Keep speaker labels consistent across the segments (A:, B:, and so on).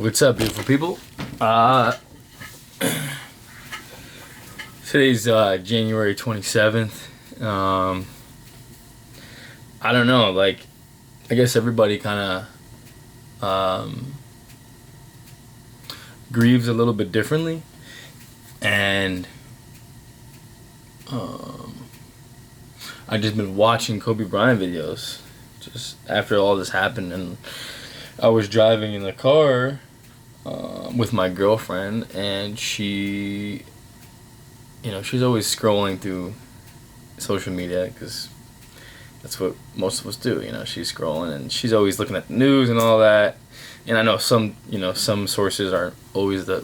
A: What's up, beautiful people? Today's January 27th. I don't know, like, I guess everybody kind of grieves a little bit differently. And I just been watching Kobe Bryant videos just after all this happened, and I was driving in the car with my girlfriend, and she's always scrolling through social media because that's what most of us do. She's scrolling and she's always looking at the news and all that. And I know some sources aren't always the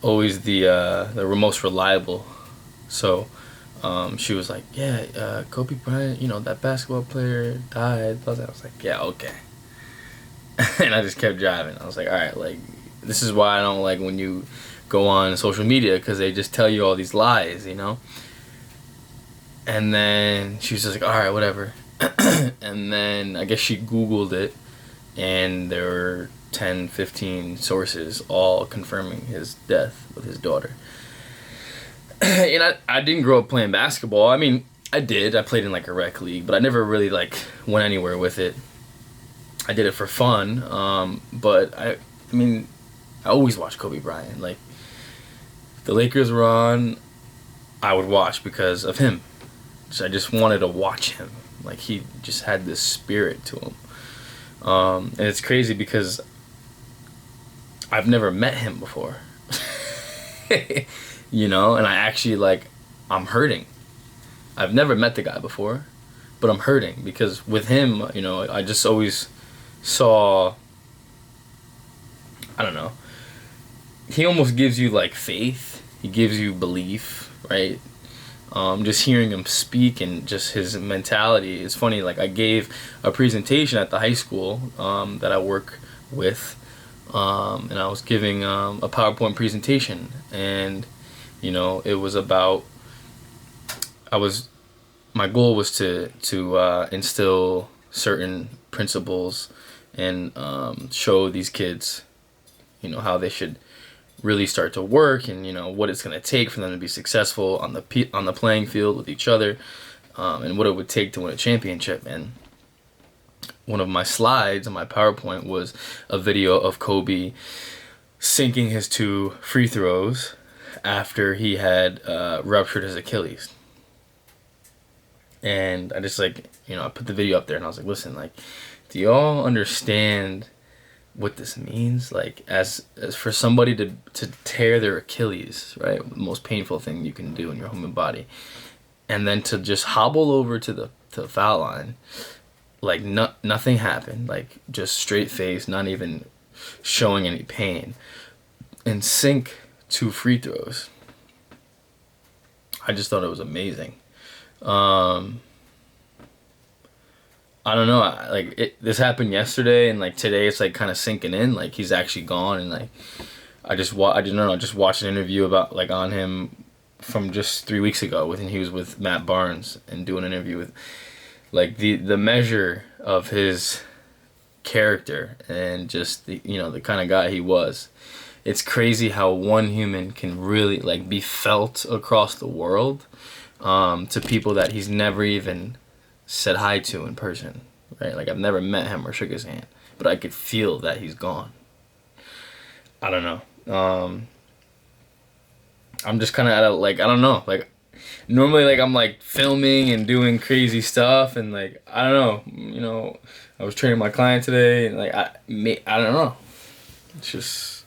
A: most reliable. So she was like, yeah, Kobe Bryant, that basketball player died. I was like, yeah, okay. And I just kept driving. I was like, all right, like, this is why I don't like when you go on social media, because they just tell you all these lies, And then she was just like, all right, whatever. And then I guess she Googled it, and there were 10, 15 sources all confirming his death with his daughter. And I didn't grow up playing basketball. I mean, I did. I played in like a rec league, but I never really like went anywhere with it. I did it for fun. But I always watched Kobe Bryant. Like, if the Lakers were on, I would watch because of him. So I just wanted to watch him. Like, he just had this spirit to him. And it's crazy because I've never met him before. And I actually, I'm hurting. I've never met the guy before, but I'm hurting because with him, I just always saw, I don't know, he almost gives you, faith. He gives you belief, right? Just hearing him speak and just his mentality. It's funny, I gave a presentation at the high school that I work with, and I was giving a PowerPoint presentation, and it was about, my goal was to instill certain principles and show these kids how they should really start to work, and what it's going to take for them to be successful on the playing field with each other, and what it would take to win a championship. And one of my slides on my PowerPoint was a video of Kobe sinking his 2 free throws after he had ruptured his Achilles. And I just I put the video up there, and I was like, listen, do y'all understand what this means? As for somebody to tear their Achilles, right, the most painful thing you can do in your human body, and then to just hobble over to the foul line, nothing happened, just straight face, not even showing any pain, and sink 2 free throws. I just thought it was amazing. I don't know, this happened yesterday, and today it's kind of sinking in, he's actually gone. And I just watched an interview about on him from just 3 weeks ago when he was with Matt Barnes, and doing an interview with the measure of his character and just the kind of guy he was. It's crazy how one human can really be felt across the world, to people that he's never even said hi to in person, right? I've never met him or shook his hand, but I could feel that he's gone. I don't know. I'm just kind of at a, I don't know, normally I'm filming and doing crazy stuff, and I don't know, I was training my client today, and I don't know. It's just,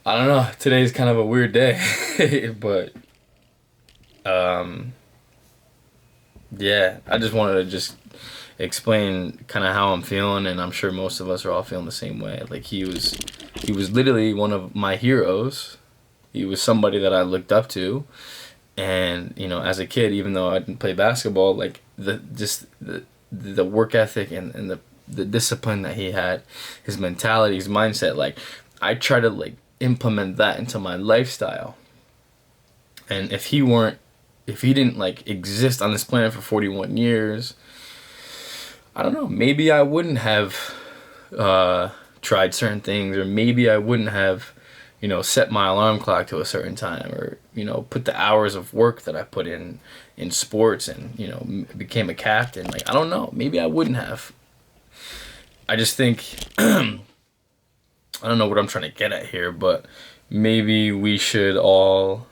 A: I don't know. Today's kind of a weird day, but yeah, I just wanted to just explain kind of how I'm feeling, and I'm sure most of us are all feeling the same way. He was literally one of my heroes. He was somebody that I looked up to, and as a kid, even though I didn't play basketball, the work ethic and the discipline that he had, his mentality, his mindset, I try to implement that into my lifestyle. And if he didn't exist on this planet for 41 years, I don't know, maybe I wouldn't have tried certain things, or maybe I wouldn't have, set my alarm clock to a certain time, or put the hours of work that I put in sports, and became a captain. Like, I don't know, maybe I wouldn't have. I just think I don't know what I'm trying to get at here, but maybe we should all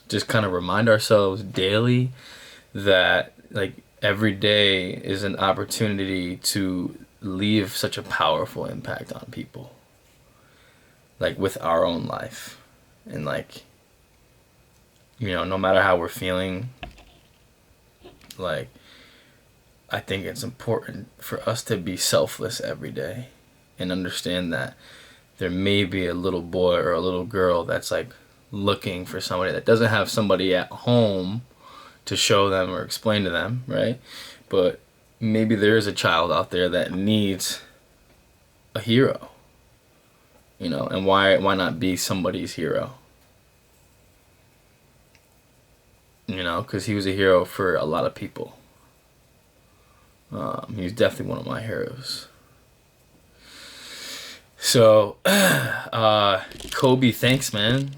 A: just kind of remind ourselves daily that, like, every day is an opportunity to leave such a powerful impact on people, like with our own life. And, like, no matter how we're feeling, like, I think it's important for us to be selfless every day and understand that there may be a little boy or a little girl that's, like, looking for somebody, that doesn't have somebody at home to show them or explain to them, right? But maybe there is a child out there that needs a hero, and why not be somebody's hero? Because he was a hero for a lot of people. He was definitely one of my heroes. So, Kobe, thanks, man.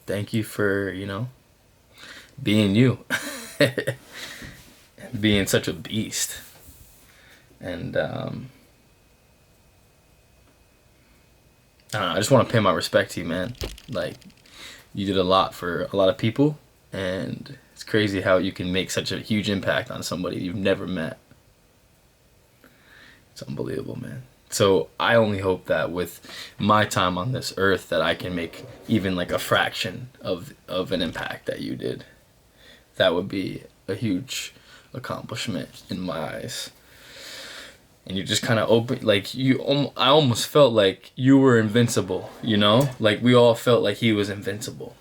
A: Thank you for, being you. Being such a beast. And, I don't know, I just want to pay my respect to you, man. Like, you did a lot for a lot of people, and it's crazy how you can make such a huge impact on somebody you've never met. It's unbelievable, man. So I only hope that with my time on this earth that I can make even, like, a fraction of an impact that you did. That would be a huge accomplishment in my eyes. And you just kind of I almost felt like you were invincible, Like, we all felt like he was invincible.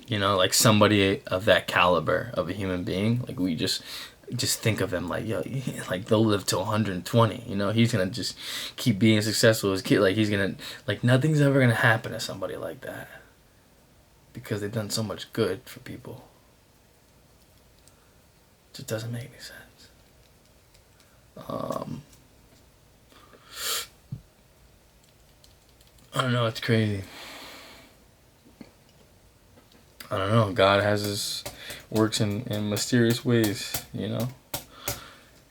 A: Like somebody of that caliber of a human being. Like, we just think of him like, yo, like, they'll live to 120. He's gonna just keep being successful as a kid. Like, he's gonna, like, nothing's ever gonna happen to somebody like that, because they've done so much good for people. It just doesn't make any sense. I don't know, it's crazy. I don't know, God has his works in mysterious ways,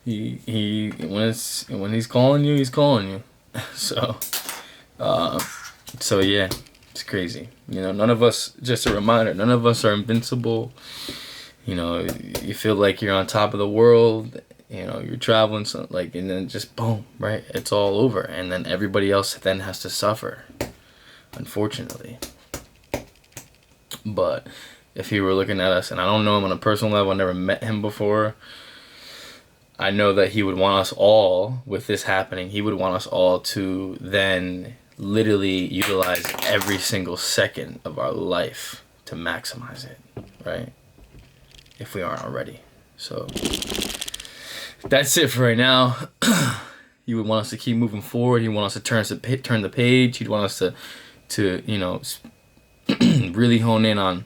A: He when he's calling you, he's calling you. So yeah, it's crazy. None of us, just a reminder, none of us are invincible. You feel like you're on top of the world, you're traveling, so, like, and then just boom, right? It's all over, and then everybody else then has to suffer, unfortunately. But if he were looking at us, and I don't know him on a personal level, I never met him before, I know that he would want us all, with this happening, he would want us all to then literally utilize every single second of our life to maximize it, right? If we aren't already. So that's it for right now. He would want us to keep moving forward. He would want us to turn the page. He'd want us to really hone in on,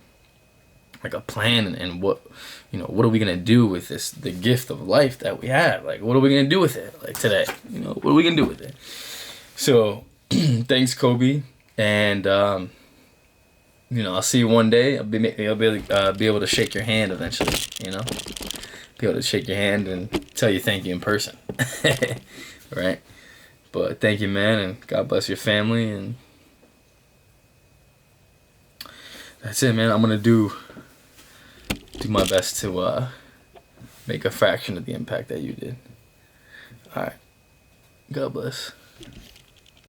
A: like, a plan, and what are we gonna do with the gift of life that we have? Like, what are we gonna do with it, like, today? What are we gonna do with it? So thanks, Kobe, and I'll see you one day. I'll be able to shake your hand eventually. Be able to shake your hand and tell you thank you in person. Right? But thank you, man, and God bless your family, and that's it, man. I'm gonna do my best to make a fraction of the impact that you did. All right. God bless.